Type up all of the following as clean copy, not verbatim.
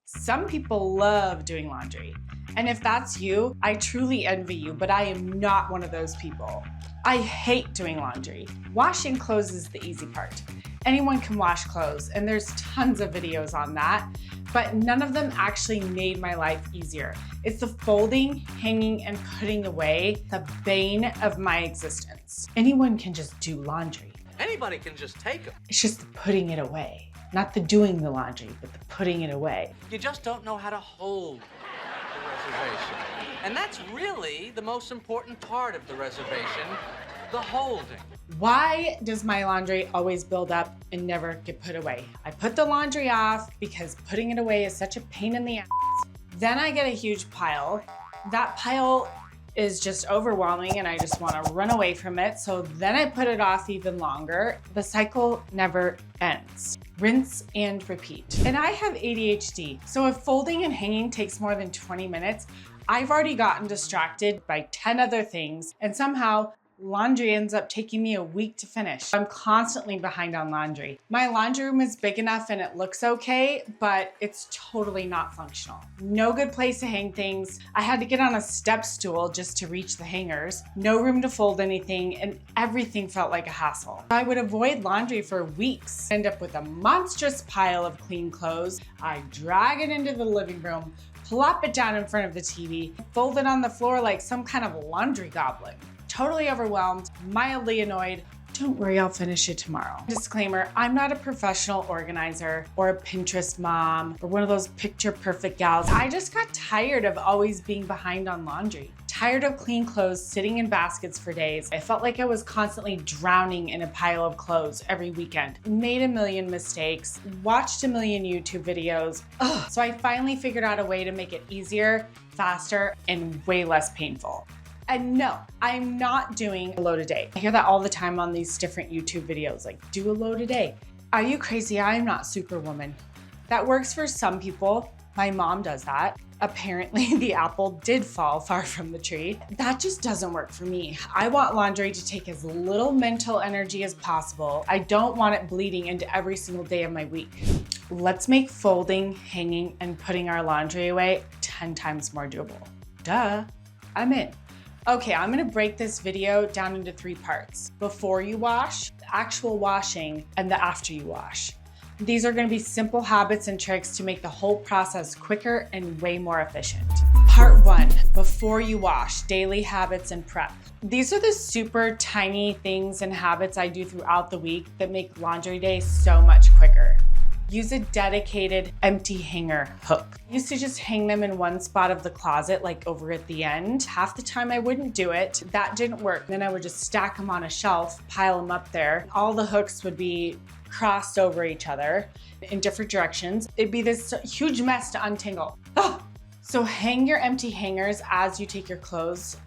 Some people love doing laundry. And if that's you, I truly envy you, but I am not one of those people. I hate doing laundry. Washing clothes is the easy part. Anyone can wash clothes, and there's tons of videos on that, but none of them actually made my life easier. It's the folding, hanging, and putting away, the bane of my existence. Anyone can just do laundry. Anybody can just take them. It's just the putting it away. Not the doing the laundry, but the putting it away. You just don't know how to hold the reservation. And that's really the most important part of the reservation, the holding. Why does my laundry always build up and never get put away? I put the laundry off because putting it away is such a pain in the ass. Then I get a huge pile. That pile is just overwhelming and I just want to run away from it. So then I put it off even longer. The cycle never ends. Rinse and repeat. And I have ADHD. So if folding and hanging takes more than 20 minutes, I've already gotten distracted by 10 other things, and somehow laundry ends up taking me a week to finish. I'm constantly behind on laundry. My laundry room is big enough and it looks okay, but it's totally not functional. No good place to hang things. I had to get on a step stool just to reach the hangers. No room to fold anything, and everything felt like a hassle. I would avoid laundry for weeks, end up with a monstrous pile of clean clothes. I drag it into the living room, plop it down in front of the TV, fold it on the floor like some kind of laundry goblin. Totally overwhelmed, mildly annoyed. Don't worry, I'll finish it tomorrow. Disclaimer, I'm not a professional organizer or a Pinterest mom or one of those picture perfect gals. I just got tired of always being behind on laundry. Tired of clean clothes sitting in baskets for days. I felt like I was constantly drowning in a pile of clothes every weekend. Made a million mistakes, watched a million YouTube videos. Ugh. So I finally figured out a way to make it easier, faster, and way less painful. And no, I'm not doing a load a day. I hear that all the time on these different YouTube videos, like do a load a day. Are you crazy? I'm not Superwoman. That works for some people. My mom does that. Apparently the apple did fall far from the tree. That just doesn't work for me. I want laundry to take as little mental energy as possible. I don't want it bleeding into every single day of my week. Let's make folding, hanging, and putting our laundry away 10 times more doable. Duh, I'm in. Okay, I'm gonna break this video down into 3 parts. Before you wash, the actual washing, and the after you wash. These are gonna be simple habits and tricks to make the whole process quicker and way more efficient. Part 1, before you wash, daily habits and prep. These are the super tiny things and habits I do throughout the week that make laundry day so much quicker. Use a dedicated empty hanger hook. I used to just hang them in one spot of the closet, like over at the end. Half the time I wouldn't do it. That didn't work. Then I would just stack them on a shelf, pile them up there. All the hooks would be crossed over each other in different directions. It'd be this huge mess to untangle. Oh! So hang your empty hangers as you take your clothes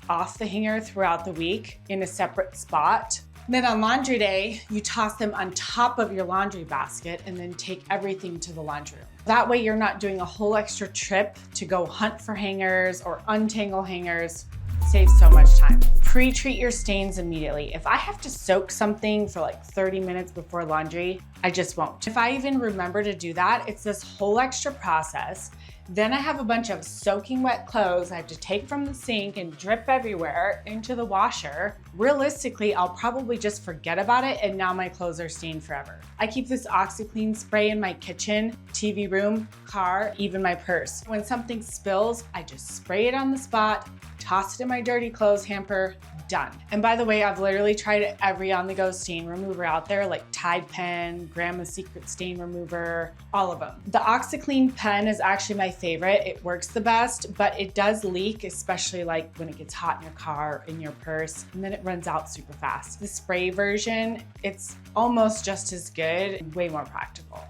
off the hanger throughout the week in a separate spot. Then on laundry day, you toss them on top of your laundry basket and then take everything to the laundry room. That way you're not doing a whole extra trip to go hunt for hangers or untangle hangers. Saves so much time. Pre-treat your stains immediately. If I have to soak something for like 30 minutes before laundry, I just won't. If I even remember to do that, it's this whole extra process. Then I have a bunch of soaking wet clothes I have to take from the sink and drip everywhere into the washer. Realistically, I'll probably just forget about it and now my clothes are stained forever. I keep this OxyClean spray in my kitchen, TV room, car, even my purse. When something spills, I just spray it on the spot, toss it in my dirty clothes hamper, done. And by the way, I've literally tried every on-the-go stain remover out there, like Tide Pen, Grandma's Secret Stain Remover, all of them. The OxyClean pen is actually my favorite. It works the best, but it does leak, especially like when it gets hot in your car, in your purse, and then it runs out super fast. The spray version, it's almost just as good and way more practical.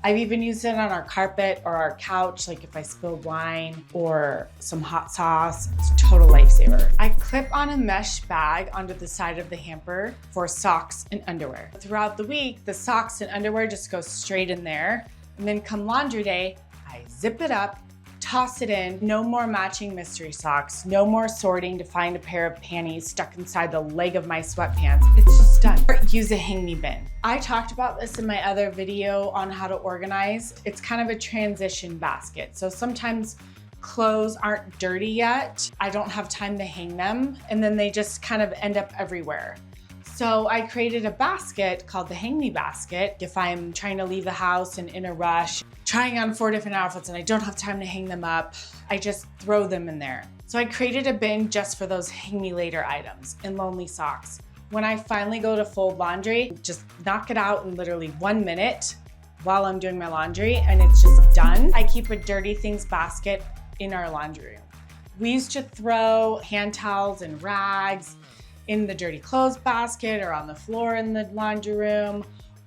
I've even used it on our carpet or our couch, like if I spilled wine or some hot sauce. It's a total lifesaver. I clip on a mesh bag onto the side of the hamper for socks and underwear. Throughout the week, the socks and underwear just go straight in there. And then come laundry day, I zip it up, toss it in. No more matching mystery socks. No more sorting to find a pair of panties stuck inside the leg of my sweatpants. It's just done. Use a hang me bin. I talked about this in my other video on how to organize. It's kind of a transition basket. So sometimes clothes aren't dirty yet. I don't have time to hang them, and then they just kind of end up everywhere. So I created a basket called the Hang Me Basket. If I'm trying to leave the house and in a rush, trying on 4 different outfits and I don't have time to hang them up, I just throw them in there. So I created a bin just for those hang me later items and lonely socks. When I finally go to fold laundry, just knock it out in literally 1 minute while I'm doing my laundry, and it's just done. I keep a dirty things basket in our laundry room. We used to throw hand towels and rags in the dirty clothes basket or on the floor in the laundry room,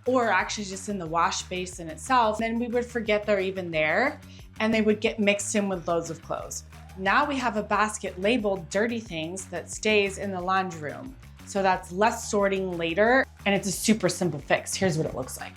or actually just in the wash basin itself. Then we would forget they're even there, and they would get mixed in with loads of clothes. Now we have a basket labeled dirty things that stays in the laundry room. So that's less sorting later, and it's a super simple fix. Here's what it looks like.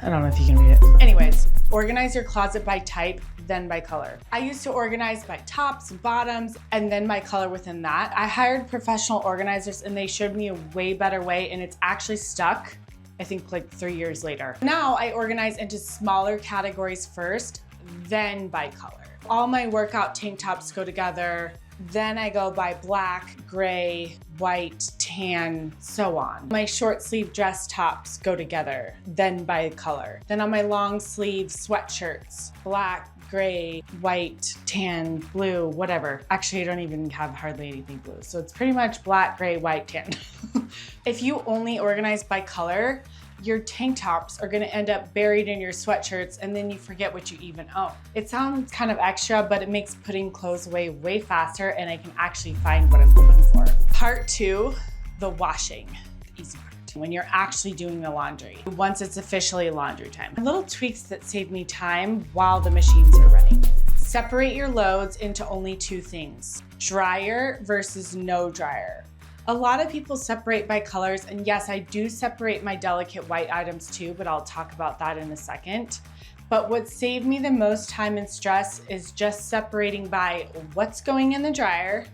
I don't know if you can read it. Anyways, organize your closet by type, then by color. I used to organize by tops, bottoms, and then by color within that. I hired professional organizers and they showed me a way better way, and it's actually stuck, I think like 3 years later. Now I organize into smaller categories first, then by color. All my workout tank tops go together. Then I go by black, gray, white, tan, so on. My short sleeve dress tops go together, then by color. Then on my long sleeve sweatshirts, black, gray, white, tan, blue, whatever. Actually, I don't even have hardly anything blue. So it's pretty much black, gray, white, tan. If you only organize by color, your tank tops are gonna end up buried in your sweatshirts, and then you forget what you even own. It sounds kind of extra, but it makes putting clothes away way faster, and I can actually find what I'm looking for. Part 2, the washing, the easy part. When you're actually doing the laundry, once it's officially laundry time. Little tweaks that save me time while the machines are running. Separate your loads into only 2 things, dryer versus no dryer. A lot of people separate by colors, and yes, I do separate my delicate white items too, but I'll talk about that in a second. But what saved me the most time and stress is just separating by what's going in the dryer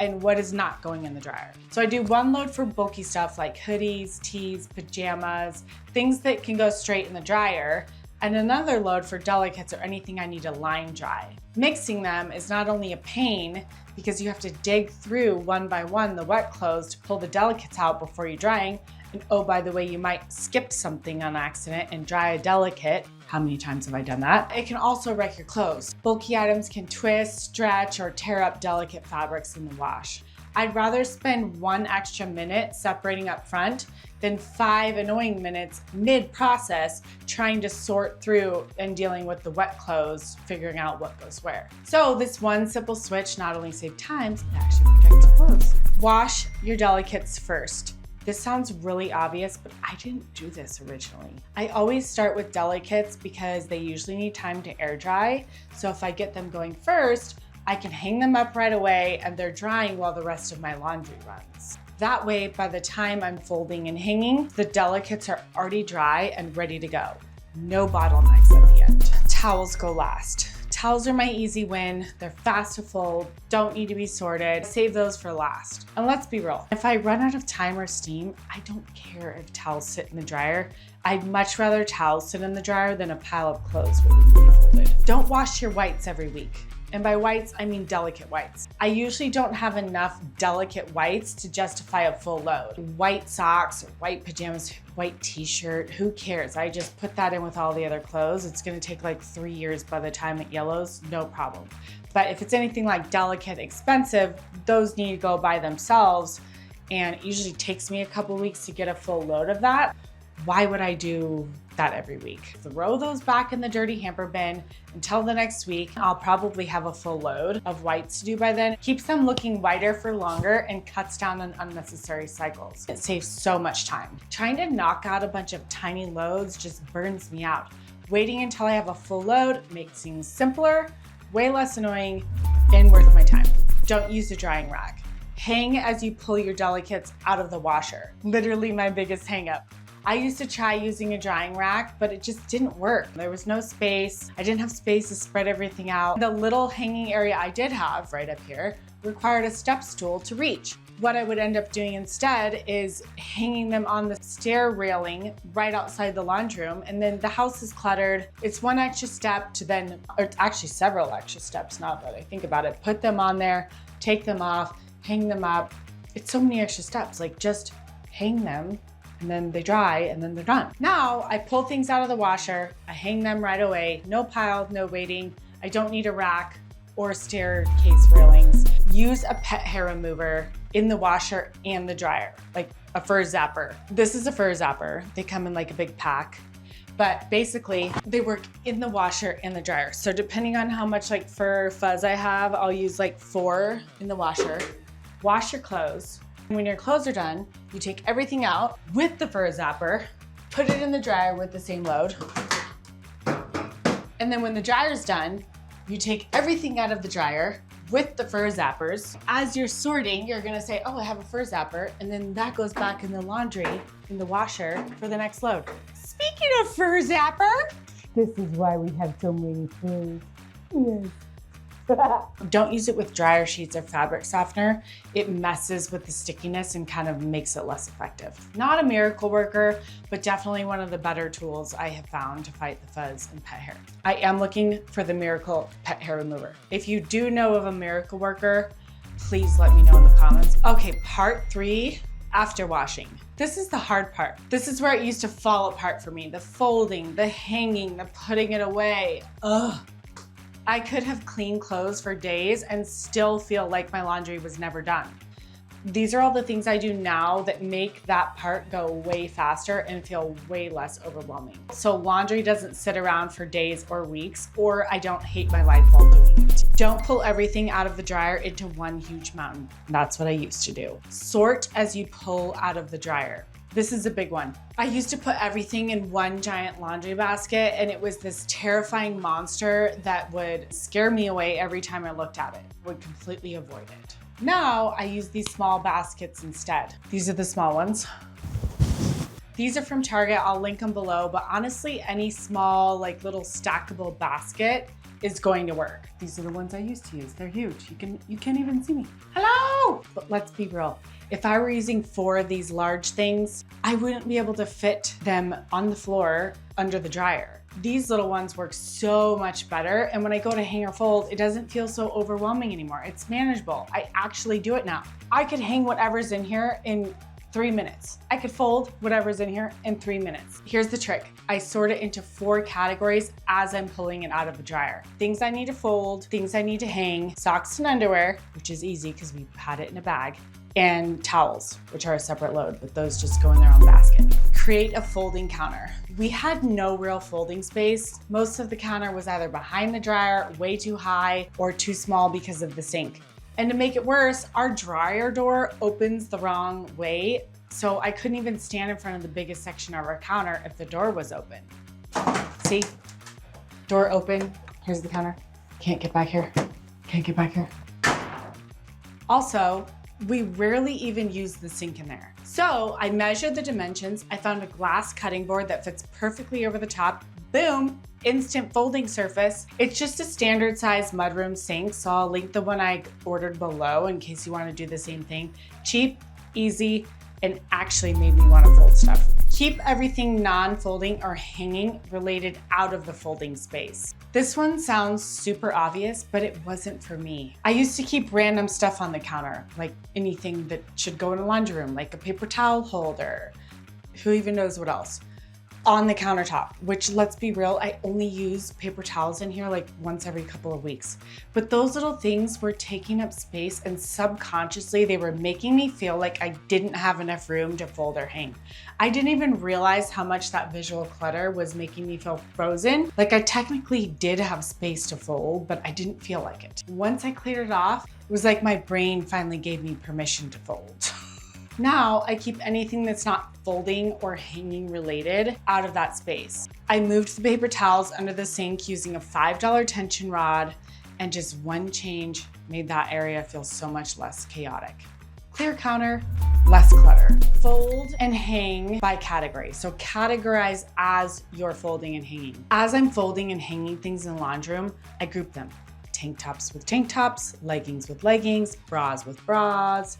and what is not going in the dryer. So I do 1 load for bulky stuff like hoodies, tees, pajamas, things that can go straight in the dryer, and another load for delicates or anything I need to line dry. Mixing them is not only a pain because you have to dig through one by one the wet clothes to pull the delicates out before you're drying. And oh, by the way, you might skip something on accident and dry a delicate. How many times have I done that? It can also wreck your clothes. Bulky items can twist, stretch, or tear up delicate fabrics in the wash. I'd rather spend 1 extra minute separating up front than 5 annoying minutes mid-process trying to sort through and dealing with the wet clothes, figuring out what goes where. So this one simple switch not only saves time, it actually protects your clothes. Wash your delicates first. This sounds really obvious, but I didn't do this originally. I always start with delicates because they usually need time to air dry. So if I get them going first, I can hang them up right away and they're drying while the rest of my laundry runs. That way, by the time I'm folding and hanging, the delicates are already dry and ready to go. No bottlenecks at the end. Towels go last. Towels are my easy win. They're fast to fold, don't need to be sorted. Save those for last. And let's be real, if I run out of time or steam, I don't care if towels sit in the dryer. I'd much rather towels sit in the dryer than a pile of clothes waiting to be folded. Don't wash your whites every week. And by whites, I mean delicate whites. I usually don't have enough delicate whites to justify a full load. White socks, or white pajamas, white t-shirt, who cares? I just put that in with all the other clothes. It's gonna take like 3 years by the time it yellows, no problem. But if it's anything like delicate, expensive, those need to go by themselves. And it usually takes me a couple weeks to get a full load of that. Why would I do that every week? Throw those back in the dirty hamper bin until the next week. I'll probably have a full load of whites to do by then. Keeps them looking whiter for longer and cuts down on unnecessary cycles. It saves so much time. Trying to knock out a bunch of tiny loads just burns me out. Waiting until I have a full load makes things simpler, way less annoying, and worth my time. Don't use a drying rack. Hang as you pull your delicates out of the washer. Literally my biggest hang up. I used to try using a drying rack, but it just didn't work. There was no space. I didn't have space to spread everything out. The little hanging area I did have right up here required a step stool to reach. What I would end up doing instead is hanging them on the stair railing right outside the laundry room, and then the house is cluttered. It's one extra step to then, or it's actually several extra steps now that I think about it. Put them on there, take them off, hang them up. It's so many extra steps, like just hang them and then they dry and then they're done. Now I pull things out of the washer, I hang them right away, no pile, no waiting. I don't need a rack or staircase railings. Use a pet hair remover in the washer and the dryer, like a fur zapper. This is a fur zapper. They come in like a big pack, but basically they work in the washer and the dryer. So depending on how much like fur fuzz I have, I'll use like 4 in the washer. Wash your clothes. When your clothes are done, you take everything out with the fur zapper, put it in the dryer with the same load. And then when the dryer's done, you take everything out of the dryer with the fur zappers. As you're sorting, you're gonna say, oh, I have a fur zapper, and then that goes back in the laundry, in the washer for the next load. Speaking of fur zapper, This is why we have so many furs. Yes. don't use it with dryer sheets or fabric softener. It messes with the stickiness and kind of makes it less effective. Not a miracle worker, but definitely one of the better tools I have found to fight the fuzz in pet hair. I am looking for the miracle pet hair remover. If you do know of a miracle worker, please let me know in the comments. Okay, part 3, after washing. This is the hard part. This is where it used to fall apart for me. The folding, the hanging, the putting it away. Ugh. I could have cleaned clothes for days and still feel like my laundry was never done. These are all the things I do now that make that part go way faster and feel way less overwhelming. So laundry doesn't sit around for days or weeks, or I don't hate my life while doing it. Don't pull everything out of the dryer into one huge mountain. That's what I used to do. Sort as you pull out of the dryer. This is a big one. I used to put everything in one giant laundry basket, and it was this terrifying monster that would scare me away every time I looked at it. I would completely avoid it. Now I use these small baskets instead. These are the small ones. These are from Target. I'll link them below, but honestly, any small, like little stackable basket is going to work. These are the ones I used to use. They're huge. You can't even see me. Hello! But let's be real. If I were using 4 of these large things, I wouldn't be able to fit them on the floor under the dryer. These little ones work so much better. And when I go to hang or fold, it doesn't feel so overwhelming anymore. It's manageable. I actually do it now. I could hang whatever's in here in 3 minutes. I could fold whatever's in here in 3 minutes. Here's the trick. I sort it into 4 categories as I'm pulling it out of the dryer. Things I need to fold, things I need to hang, socks and underwear, which is easy because we had it in a bag, and towels, which are a separate load, but those just go in their own basket. Create a folding counter. We had no real folding space. Most of the counter was either behind the dryer, way too high, or too small because of the sink. And to make it worse, our dryer door opens the wrong way, so I couldn't even stand in front of the biggest section of our counter if the door was open. See? Door open. Here's the counter. Can't get back here. Can't get back here. Also, we rarely even use the sink in there. So I measured the dimensions. I found a glass cutting board that fits perfectly over the top. Boom, instant folding surface. It's just a standard size mudroom sink, so I'll link the one I ordered below in case you want to do the same thing. Cheap, easy, and actually made me want to fold stuff. Keep everything non-folding or hanging related out of the folding space. This one sounds super obvious, but it wasn't for me. I used to keep random stuff on the counter, like anything that should go in a laundry room, like a paper towel holder, who even knows what else, on the countertop, which, let's be real, I only use paper towels in here like once every couple of weeks. But those little things were taking up space, and subconsciously they were making me feel like I didn't have enough room to fold or hang. I didn't even realize how much that visual clutter was making me feel frozen. Like I technically did have space to fold, but I didn't feel like it. Once I cleared it off, it was like my brain finally gave me permission to fold. Now I keep anything that's not folding or hanging related out of that space. I moved the paper towels under the sink using a $5 tension rod, and just one change made that area feel so much less chaotic. Clear counter, less clutter. Fold and hang by category. So categorize as you're folding and hanging. As I'm folding and hanging things in the laundry room, I group them. Tank tops with tank tops, leggings with leggings, bras with bras.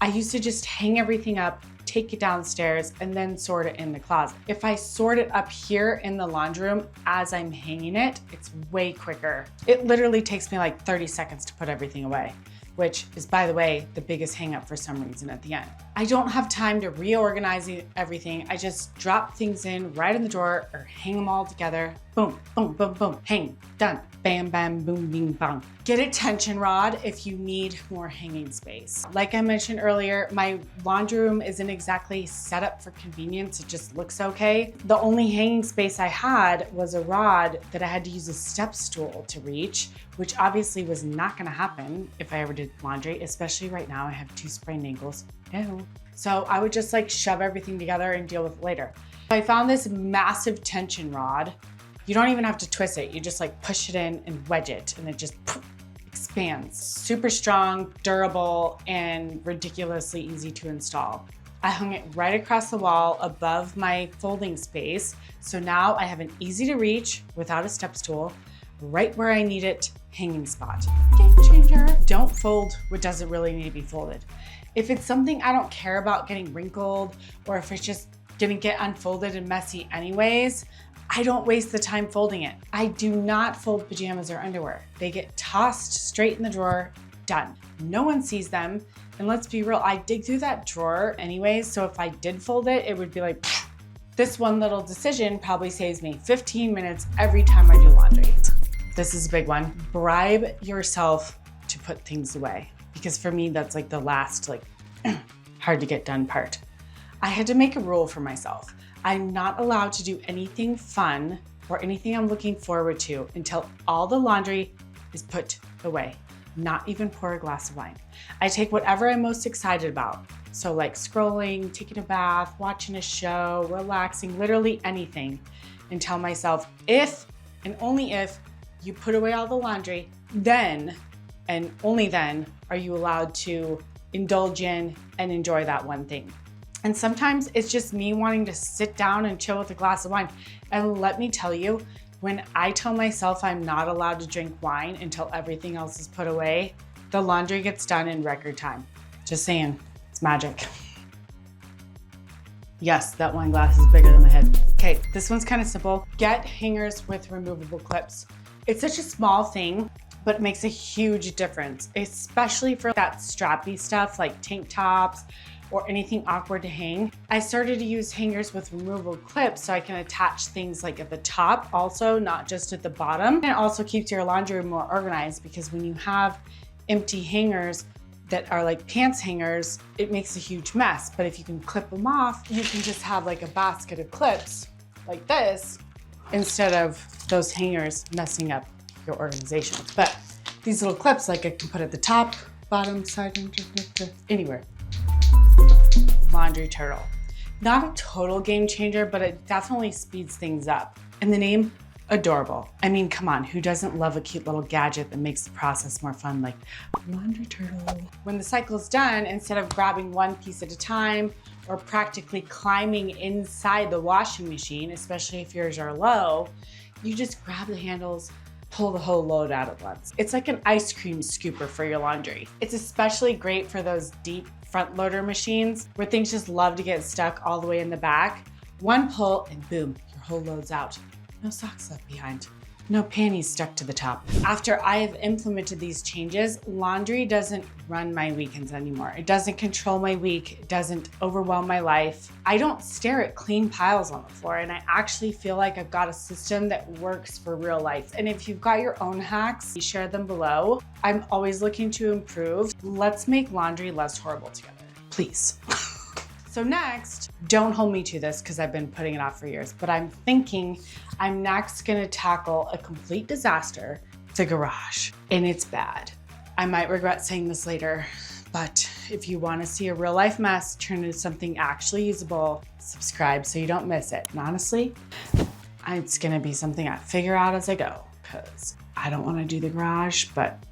I used to just hang everything up, take it downstairs, and then sort it in the closet. If I sort it up here in the laundry room as I'm hanging it, it's way quicker. It literally takes me like 30 seconds to put everything away, which is, by the way, the biggest hang up for some reason at the end. I don't have time to reorganize everything. I just drop things in right in the drawer or hang them all together. Boom, boom, boom, boom, hang, done. Bam, bam, boom, bing, bang. Get a tension rod if you need more hanging space. Like I mentioned earlier, my laundry room isn't exactly set up for convenience. It just looks okay. The only hanging space I had was a rod that I had to use a step stool to reach, which obviously was not gonna happen if I ever did laundry, especially right now. I have 2 sprained ankles. Ew. So I would just like shove everything together and deal with it later. I found this massive tension rod. You don't even have to twist it. You just like push it in and wedge it and it just expands. Super strong, durable, and ridiculously easy to install. I hung it right across the wall above my folding space. So now I have an easy to reach without a step stool, right where I need it, hanging spot. Game changer. Don't fold what doesn't really need to be folded. If it's something I don't care about getting wrinkled, or if it's just gonna get unfolded and messy anyways, I don't waste the time folding it. I do not fold pajamas or underwear. They get tossed straight in the drawer, done. No one sees them. And let's be real, I dig through that drawer anyways, so if I did fold it, it would be like, pfft. This one little decision probably saves me 15 minutes every time I do laundry. This is a big one. Bribe yourself to put things away. Because for me, that's like the last, like, hard to get done part. I had to make a rule for myself. I'm not allowed to do anything fun or anything I'm looking forward to until all the laundry is put away. Not even pour a glass of wine. I take whatever I'm most excited about. So like scrolling, taking a bath, watching a show, relaxing, literally anything, and tell myself, if and only if you put away all the laundry, then and only then are you allowed to indulge in and enjoy that one thing. And sometimes it's just me wanting to sit down and chill with a glass of wine. And let me tell you, when I tell myself I'm not allowed to drink wine until everything else is put away, the laundry gets done in record time. Just saying, it's magic. Yes, that wine glass is bigger than my head. Okay, this one's kind of simple. Get hangers with removable clips. It's such a small thing, but it makes a huge difference, especially for that strappy stuff like tank tops or anything awkward to hang. I started to use hangers with removable clips so I can attach things like at the top also, not just at the bottom. And it also keeps your laundry room more organized because when you have empty hangers that are like pants hangers, it makes a huge mess. But if you can clip them off, you can just have like a basket of clips like this instead of those hangers messing up your organization. But these little clips, like I can put at the top, bottom, side, anywhere. Laundry turtle. Not a total game changer, but it definitely speeds things up. And the name, adorable. I mean, come on, who doesn't love a cute little gadget that makes the process more fun, like laundry turtle? When the cycle's done, instead of grabbing one piece at a time or practically climbing inside the washing machine, especially if yours are low, you just grab the handles, pull the whole load out at once. It's like an ice cream scooper for your laundry. It's especially great for those deep front loader machines where things just love to get stuck all the way in the back. One pull and boom, your whole load's out. No socks left behind. No panties stuck to the top. After I have implemented these changes, laundry doesn't run my weekends anymore. It doesn't control my week. It doesn't overwhelm my life. I don't stare at clean piles on the floor, and I actually feel like I've got a system that works for real life. And if you've got your own hacks, share them below. I'm always looking to improve. Let's make laundry less horrible together, please. So next, don't hold me to this because I've been putting it off for years, but I'm thinking I'm next gonna tackle a complete disaster, the garage, and it's bad. I might regret saying this later, but if you wanna see a real life mess turn into something actually usable, subscribe so you don't miss it. And honestly, it's gonna be something I figure out as I go because I don't wanna do the garage, but